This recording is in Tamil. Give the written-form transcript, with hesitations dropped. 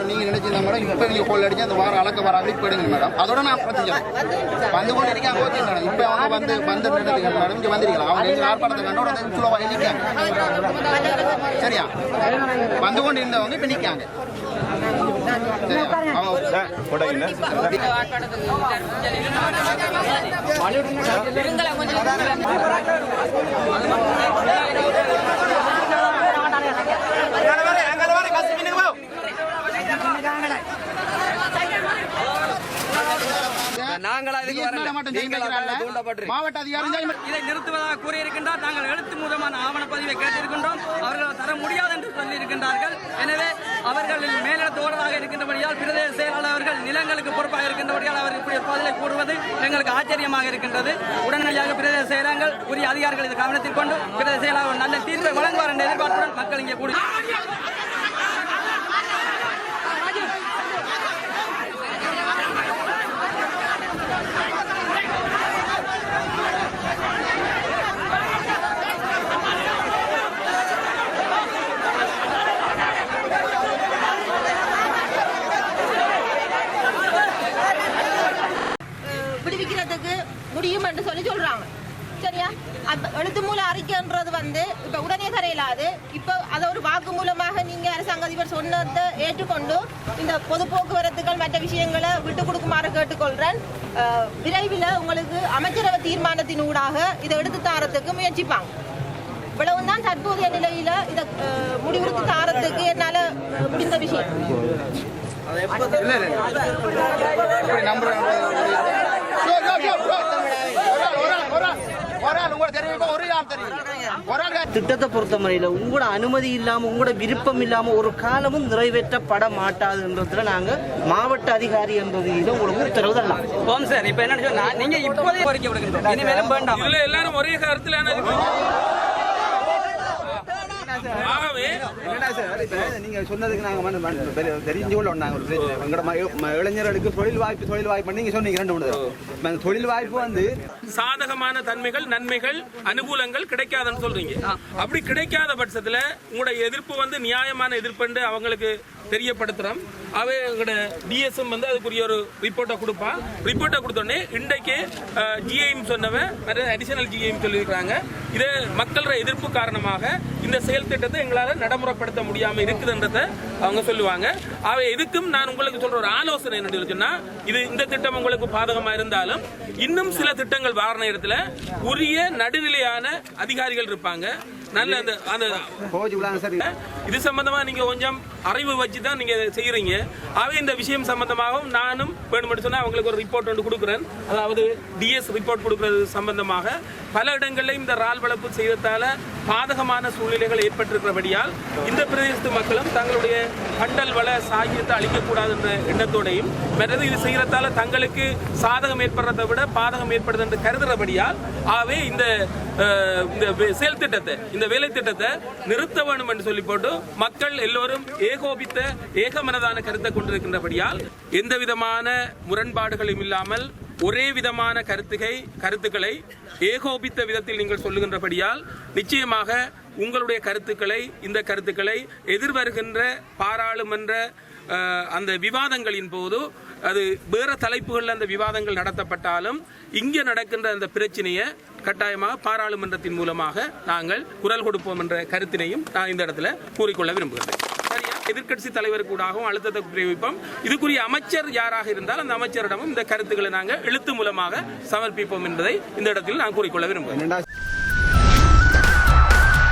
நீங்க நினைச்சிருந்தா மேடம் இப்ப நீங்க கோல் அடிச்சு அந்த வாரம் அளக்க வராங்க இப்ப எடுங்க மேடம் அதோட நான் பிரச்சனை வந்து கொண்டு இருக்காங்க ஓகே மேடம் இப்ப அவங்க வந்து மேடம் இங்க வந்திருக்கலாம் அவங்க ஆர்ப்பாட்டத்தை கண்டோட சுலபா நிற்காங்க சரியா வந்து கொண்டு இருந்தவங்க இப்ப நிற்காங்க மாவட்ட அதிகாரிகள் இதை நிறுத்துவதாக கூறியிருக்கின்றார். நாங்கள் எழுத்து மூலமான ஆவணப்பதிவை கேட்டிருக்கின்றோம். அவர்கள் தர முடியாது என்று சொல்லியிருக்கின்றார்கள். எனவே அவர்கள் மேலிடத்தோடாக இருக்கின்றபடியால் பிரதேச செயலாளர் அவர்கள் நிலங்களுக்கு பொறுப்பாக இருக்கின்றபடியால் அவர் இப்படி பதிலை கூறுவது எங்களுக்கு ஆச்சரியமாக இருக்கின்றது. உடனடியாக பிரதேச செயலர்கள் உரிய அதிகாரிகள் இது கவனத்தில் கொண்டு பிரதேச செயலாளர் நல்ல தீர்ப்பை வழங்குவார் என்ற எதிர்பார்ப்புடன் மக்கள் இங்கே கூடி முடியும் என்று சொல்றாங்க. சரியா எழுத்து மூல அறிக்கைன்றது இப்ப உடனே தரையிலாது. இப்ப அதை ஒரு வாக்கு மூலமாக நீங்க அரசாங்க அதிபர் சொன்னதை ஏற்றுக்கொண்டு இந்த பொது போக்குவரத்துகள் மற்ற விஷயங்களை விட்டு கொடுக்குமாறு கேட்டுக்கொள்றேன். விரைவில் உங்களுக்கு அமைச்சரவை தீர்மானத்தின் ஊடாக இதை எடுத்து தாரத்துக்கு முயற்சிப்பாங்க. இவ்வளவுதான் தற்போதைய நிலையில இதை முடிவுறுத்தி தாரத்துக்கு என்னால முடிந்த விஷயம். திட்டத்தை பொறுத்தவரையில் உங்களோட அனுமதி இல்லாம உங்களோட விருப்பம் இல்லாம ஒரு காலமும் நிறைவேற்றப்பட மாட்டாதுன்றதுல நாங்க மாவட்ட அதிகாரி என்றது உங்களுக்கு உத்தரவு தரலாம். சார் இப்ப என்ன சொன்னா நீங்க இப்போதே கோரிக்கை விடுங்க இனிமேலும் வேண்டாம் எல்லாரும் ஒரே கருத்துல நீங்க சொன்னதுக்கு நாங்க தெரிஞ்சு இளைஞர்களுக்கு தொழில் வாய்ப்பு நீங்க சொன்னீங்க தொழில் வாய்ப்பு சாதகமான தன்மைகள் நன்மைகள் அனுகூலங்கள் கிடைக்காதுன்னு சொல்றீங்க. அப்படி கிடைக்காத பட்சத்துல உங்களோட எதிர்ப்பு நியாயமான எதிர்ப்பு அவங்களுக்கு தெரியப்படுத்துறோம். அவை எங்களோட டிஎஸ்எம் அதுக்குரிய ஒரு ரிப்போர்ட்டை கொடுப்பான். ரிப்போர்ட்டை கொடுத்தோடனே இன்றைக்கு ஜிஐஎம் சொன்னவன் அடிஷனல் ஜிஐஎம் சொல்லியிருக்காங்க. இது மக்களோட எதிர்ப்பு காரணமாக இந்த செயல் திட்டத்தை எங்களால் நடைமுறைப்படுத்த முடியாமல் இருக்குதுன்றதை அவங்க சொல்லுவாங்க. அவை எதுக்கும் நான் உங்களுக்கு சொல்ற ஒரு ஆலோசனை என்ன சொன்னா இந்த திட்டம் உங்களுக்கு பாதகமா இருந்தாலும் இன்னும் சில திட்டங்கள் வார நேரத்தில் உரிய நடுநிலையான அதிகாரிகள் இருப்பாங்க. நல்ல இது சம்பந்தமா நீங்க கொஞ்சம் அறிவு வச்சுதான் நீங்க செய்யறீங்க. அவை இந்த விஷயம் சம்பந்தமாகவும் நானும் வேணும்னு சொன்னா அவங்களுக்கு ஒரு ரிப்போர்ட் ஒன்று கொடுக்குறேன். அதாவது டிஎஸ் ரிப்போர்ட் கொடுக்கறது சம்பந்தமாக பல இடங்களில் இந்த ரால் வளர்ப்பு செய்ததால பாதகமான சூழ்நிலைகள் ஏற்பட்டிருக்கிறபடியால் இந்த பிரதேசத்து மக்களும் தங்களுடைய கண்டல் வள சாகியத்தை அளிக்கக்கூடாது என்ற எண்ணத்தோடையும் மற்றது இது செய்யறதால தங்களுக்கு சாதகம் ஏற்படுறதை விட பாதகம் ஏற்படுது என்று கருதுறபடியால் ஆகவே இந்த செயல் திட்டத்தை இந்த வேலை திட்டத்தை நிறுத்த வேண்டும் என்று சொல்லி போட்டு மக்கள் எல்லோரும் ஏகோபித்த ஏகமனதான கருத்தை கொண்டிருக்கின்றபடியால் எந்த விதமான முரண்பாடுகளும் இல்லாமல் ஒரே விதமான கருத்துக்களை ஏகோபித்த விதத்தில் நீங்கள் சொல்லுகின்றபடியால் நிச்சயமாக உங்களுடைய இந்த கருத்துக்களை எதிர்வருகின்ற பாராளுமன்ற அந்த விவாதங்களின் போது அது வேற தலைப்புகளில் அந்த விவாதங்கள் நடத்தப்பட்டாலும் இங்கே நடக்கின்ற அந்த பிரச்சனையை கட்டாயமாக பாராளுமன்றத்தின் மூலமாக நாங்கள் குரல் கொடுப்போம் என்ற கருத்தினையும் நான் இந்த இடத்துல கூறிக்கொள்ள விரும்புகிறேன். எதிர்க்கட்சி தலைவர் கூடாகவும் அழுத்தத்தை பிரயோகிப்போம். இதுக்குரிய அமைச்சர் யாராக இருந்தால் அந்த அமைச்சரிடமும் இந்த கருத்துக்களை நாங்கள் எழுத்து மூலமாக சமர்ப்பிப்போம் என்பதை இந்த இடத்தில் நான் கூறிக்கொள்ள விரும்புகிறேன்.